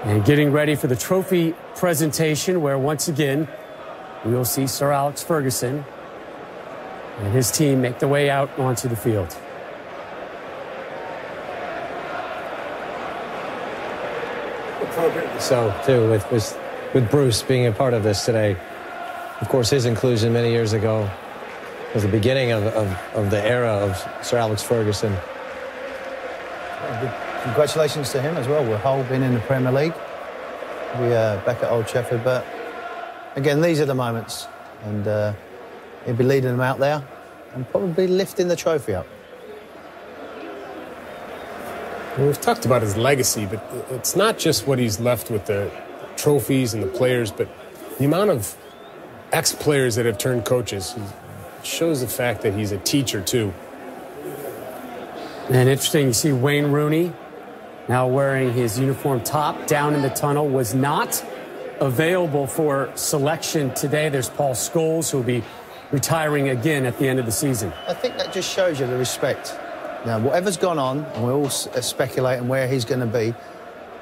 And getting ready for the trophy presentation, where once again we will see Sir Alex Ferguson and his team make their way out onto the field. Appropriately so, too, with Bruce being a part of this today. Of course, his inclusion many years ago was the beginning of the era of Sir Alex Ferguson. Congratulations to him as well. With Hull being in the Premier League. We're back at Old Trafford, but again, these are the moments, and he'll be leading them out there and probably lifting the trophy up. Well, we've talked about his legacy, but it's not just what he's left with the trophies and the players, but the amount of ex-players that have turned coaches shows the fact that he's a teacher, too. And interesting, you see Wayne Rooney now wearing his uniform top down in the tunnel, was not available for selection today. There's Paul Scholes, who will be retiring again at the end of the season. I think that just shows you the respect. Now, whatever's gone on, and we're all speculating where he's going to be,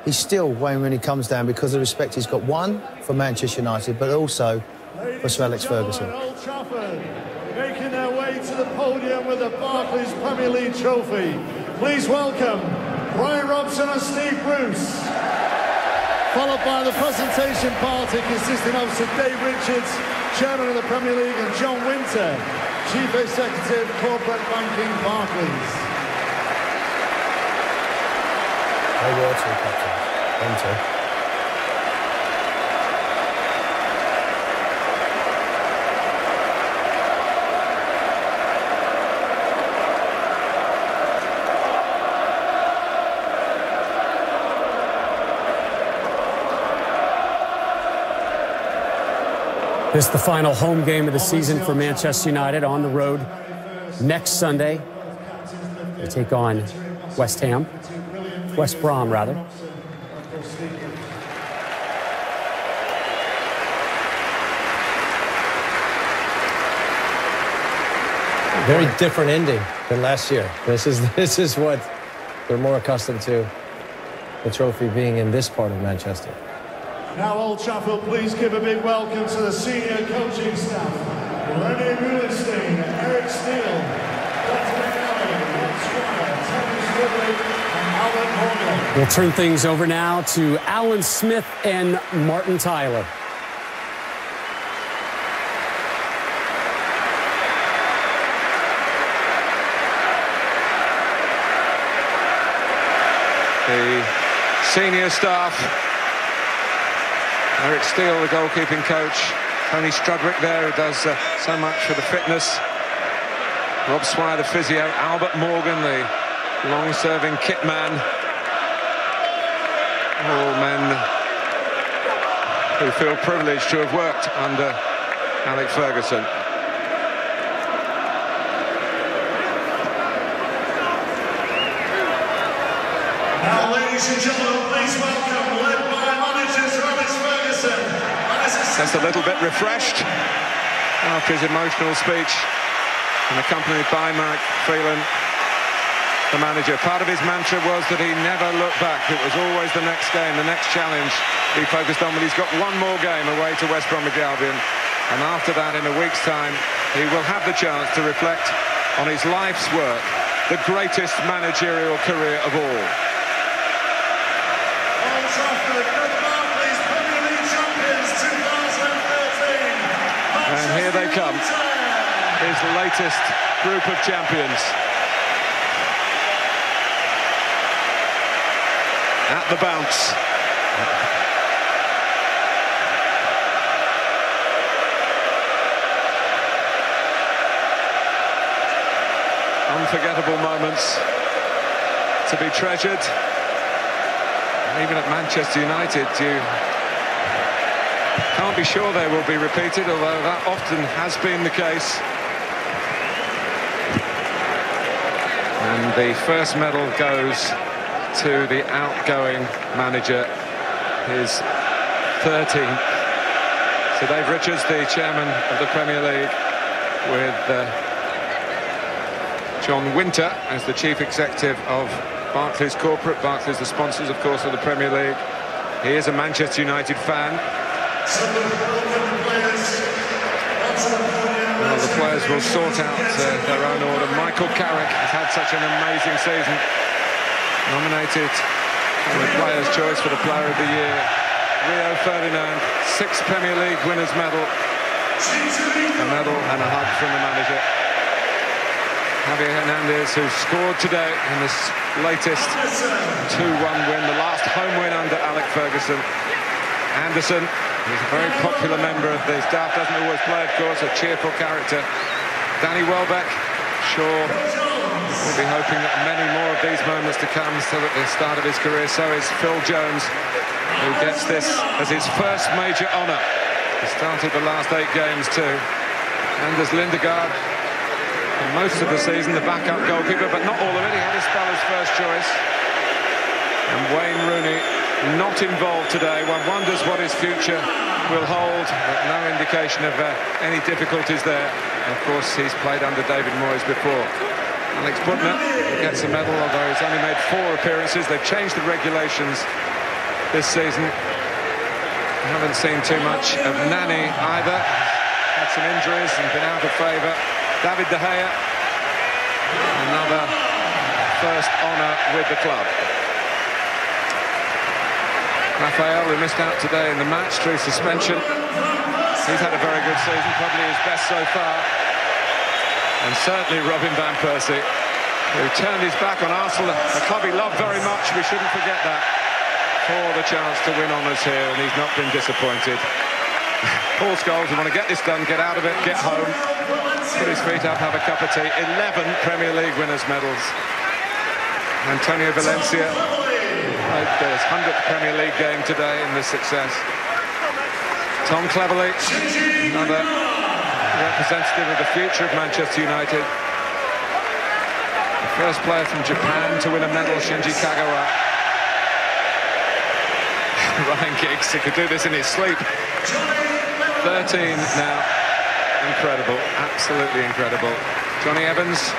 he's still, Wayne Rooney comes down because of the respect he's got, one, for Manchester United, but also for Sir Alex Ferguson. Old Trafford, making their way to the podium with the Barclays Premier League trophy. Please welcome Brian Robson and Steve Bruce. Followed by the presentation party consisting of Sir Dave Richards, Chairman of the Premier League, and John Winter, Chief Executive, Corporate Banking, Barclays. No words for the captain. Winter. This is the final home game of the season for Manchester United on the road next Sunday. They take on West Brom, rather. Very different ending than last year. This is what we're more accustomed to, the trophy being in this part of Manchester. Now, Old Trafford, please give a big welcome to the senior coaching staff. Lenny Rubenstein, Eric Steele, Dr. McNally, Rob Squire, Tony Squigley, and Alan Horner. We'll turn things over now to Alan Smith and Martin Tyler. The senior staff. Eric Steele, the goalkeeping coach. Tony Strudwick there, who does so much for the fitness. Rob Swire, the physio. Albert Morgan, the long-serving kit man. All men who feel privileged to have worked under Alex Ferguson. Now, ladies and gentlemen, please welcome, led by manager Sir Alex Ferguson. Just a little bit refreshed after his emotional speech, and accompanied by Mark Phelan, the manager. Part of his mantra was that he never looked back. It was always the next game, the next challenge he focused on. But he's got one more game away to West Bromwich Albion, and after that, in a week's time, he will have the chance to reflect on his life's work, the greatest managerial career of all. Old Trafford, the Barclays Premier League champions 2013. And here they come, his latest group of champions. At the bounce. Unforgettable moments to be treasured. And even at Manchester United, you can't be sure they will be repeated, although that often has been the case. And the first medal goes to the outgoing manager, his 13th. So Dave Richards, the chairman of the Premier League, with John Winter as the chief executive of Barclays Corporate. Barclays, the sponsors, of course, of the Premier League. He is a Manchester United fan. Well, the players will sort out their own order. Michael Carrick has had such an amazing season. Nominated for the Players' Choice for the Player of the Year. Rio Ferdinand, 6 Premier League winners' medal. A medal and a hug from the manager. Javier Hernandez, who scored today in this latest 2-1 win, the last home win under Alex Ferguson. Anderson, who's a very popular member of the staff, doesn't always play, of course, a cheerful character. Danny Welbeck, sure, we'll be hoping that many more of these moments to come, still at the start of his career. So is Phil Jones, who gets this as his first major honour. He started the last 8 games too. Anders Lindegaard, for most of the season, the backup goalkeeper, but not all of it. He had a spell as first choice. And Wayne Rooney not involved today. One wonders what his future will hold, but no indication of any difficulties there. Of course, he's played under David Moyes before. Alex Butner gets a medal, although he's only made 4 appearances. They've changed the regulations this season. I haven't seen too much of Nani either. Had some injuries and been out of favour. David De Gea, another first honour with the club. Rafael, who missed out today in the match through suspension. He's had a very good season, probably his best so far. And certainly Robin van Persie, who turned his back on Arsenal, a club he loved very much. We shouldn't forget that. For the chance to win honours here, and he's not been disappointed. Paul Scholes, we want to get this done, get out of it, get home, put his feet up, have a cup of tea. 11 Premier League winners' medals. Antonio Valencia played his 100th Premier League game today in this success. Tom Cleverley, another representative of the future of Manchester United. The first player from Japan to win a medal, Shinji Kagawa. Ryan Giggs, he could do this in his sleep. 13 now. Incredible, absolutely incredible. Johnny Evans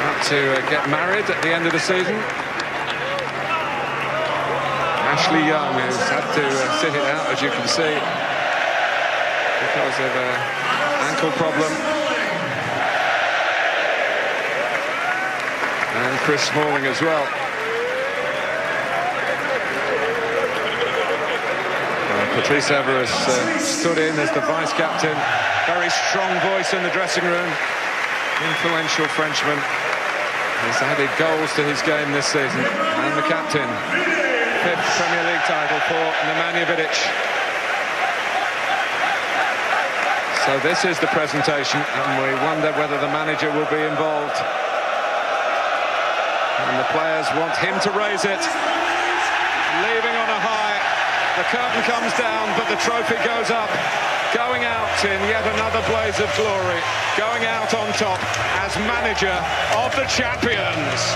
about to get married at the end of the season. Ashley Young, who's had to sit it out, as you can see, because of an ankle problem. And Chris Smalling as well. Patrice Evra stood in as the vice-captain. Very strong voice in the dressing room. Influential Frenchman. He's added goals to his game this season. And the captain. 5th Premier League title for Nemanja Vidic. So this is the presentation, and we wonder whether the manager will be involved. And the players want him to raise it. Leaving on a high. The curtain comes down, but the trophy goes up, going out in yet another blaze of glory, going out on top as manager of the champions.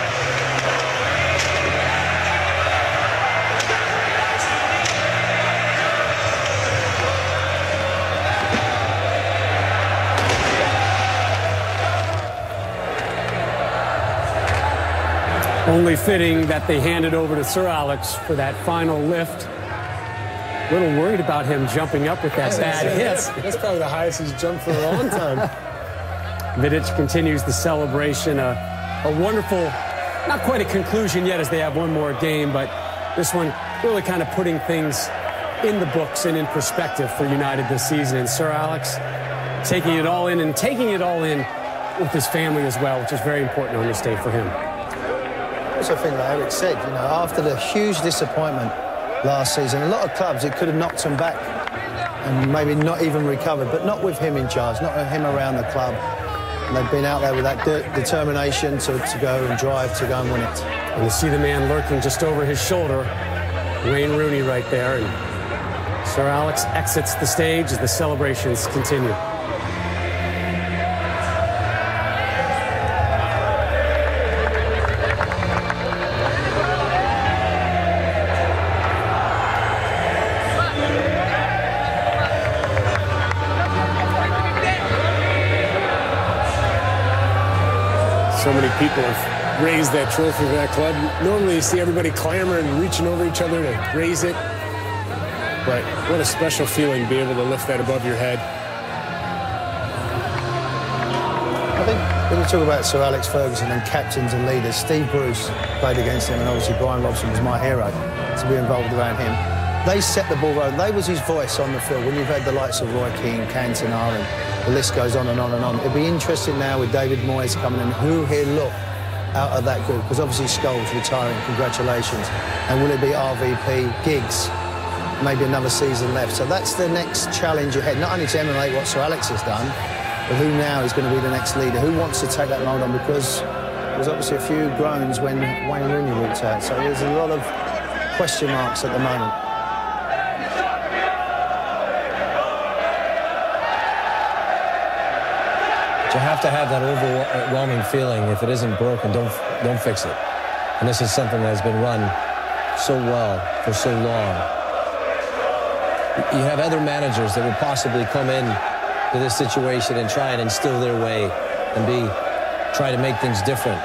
Only fitting that they handed over to Sir Alex for that final lift. A little worried about him jumping up with that bad hit. That's probably the highest he's jumped for a long time. Vidic continues the celebration. A wonderful, not quite a conclusion yet as they have one more game, but this one really kind of putting things in the books and in perspective for United this season. And Sir Alex taking it all in and taking it all in with his family as well, which is very important on this day for him. I also think, like Eric said, you know, after the huge disappointment last season, a lot of clubs, it could have knocked them back and maybe not even recovered, but not with him in charge, not with him around the club. And they've been out there with that determination to go and drive, to go and win it. And you see the man lurking just over his shoulder, Wayne Rooney right there. And Sir Alex exits the stage as the celebrations continue. So many people have raise that trophy for that club. Normally you see everybody clamoring and reaching over each other to raise it. But what a special feeling to be able to lift that above your head. I think when you talk about Sir Alex Ferguson and captains and leaders, Steve Bruce played against him, and obviously Brian Robson was my hero to be involved around him. They set the ball rolling. They was his voice on the field. When you've had the likes of Roy Keane, Cantona, and the list goes on and on and on. It'd be interesting now with David Moyes coming in, who he'll look out of that group, because obviously Scholes retiring, congratulations. And will it be RVP, Giggs, maybe another season left? So that's the next challenge ahead, not only to emulate what Sir Alex has done, but who now is going to be the next leader? Who wants to take that mould on? Because there was obviously a few groans when Wayne Rooney walked out. So there's a lot of question marks at the moment. But you have to have that overwhelming feeling. If it isn't broken, don't fix it. And this is something that has been run so well for so long. You have other managers that would possibly come in to this situation and try and instill their way and try to make things different.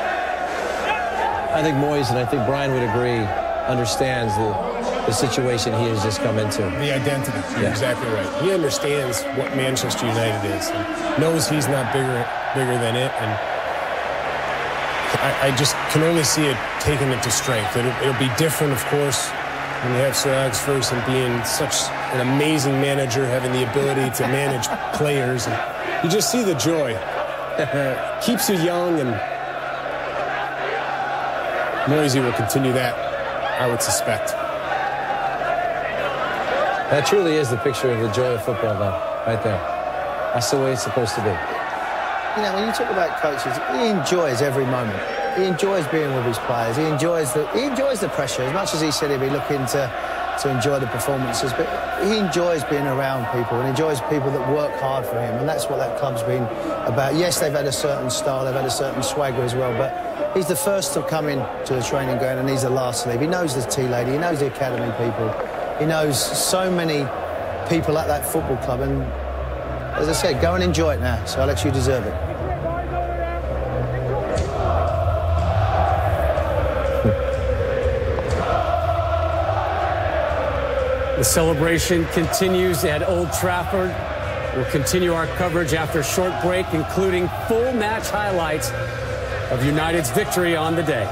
I think Moyes, and I think Brian would agree, understands the situation he has just come into. The identity. You're exactly right. He understands what Manchester United is and knows he's not bigger than it. And I just can only see it taking it to strength. It'll be different, of course, when you have Sir Alex Ferguson being such an amazing manager, having the ability to manage players. And you just see the joy. Keeps you young, and Moyes will continue that, I would suspect. That truly is the picture of the joy of football, though, right there. That's the way it's supposed to be. You know, when you talk about coaches, he enjoys every moment. He enjoys being with his players. He enjoys the pressure. As much as he said he'd be looking to enjoy the performances, but he enjoys being around people and enjoys people that work hard for him, and that's what that club's been about. Yes, they've had a certain style, they've had a certain swagger as well, but he's the first to come in to the training ground and he's the last to leave. He knows the tea lady, he knows the academy people, he knows so many people at that football club, and as I said, go and enjoy it now. So Alex, you deserve it. The celebration continues at Old Trafford. We'll continue our coverage after a short break, including full match highlights of United's victory on the day.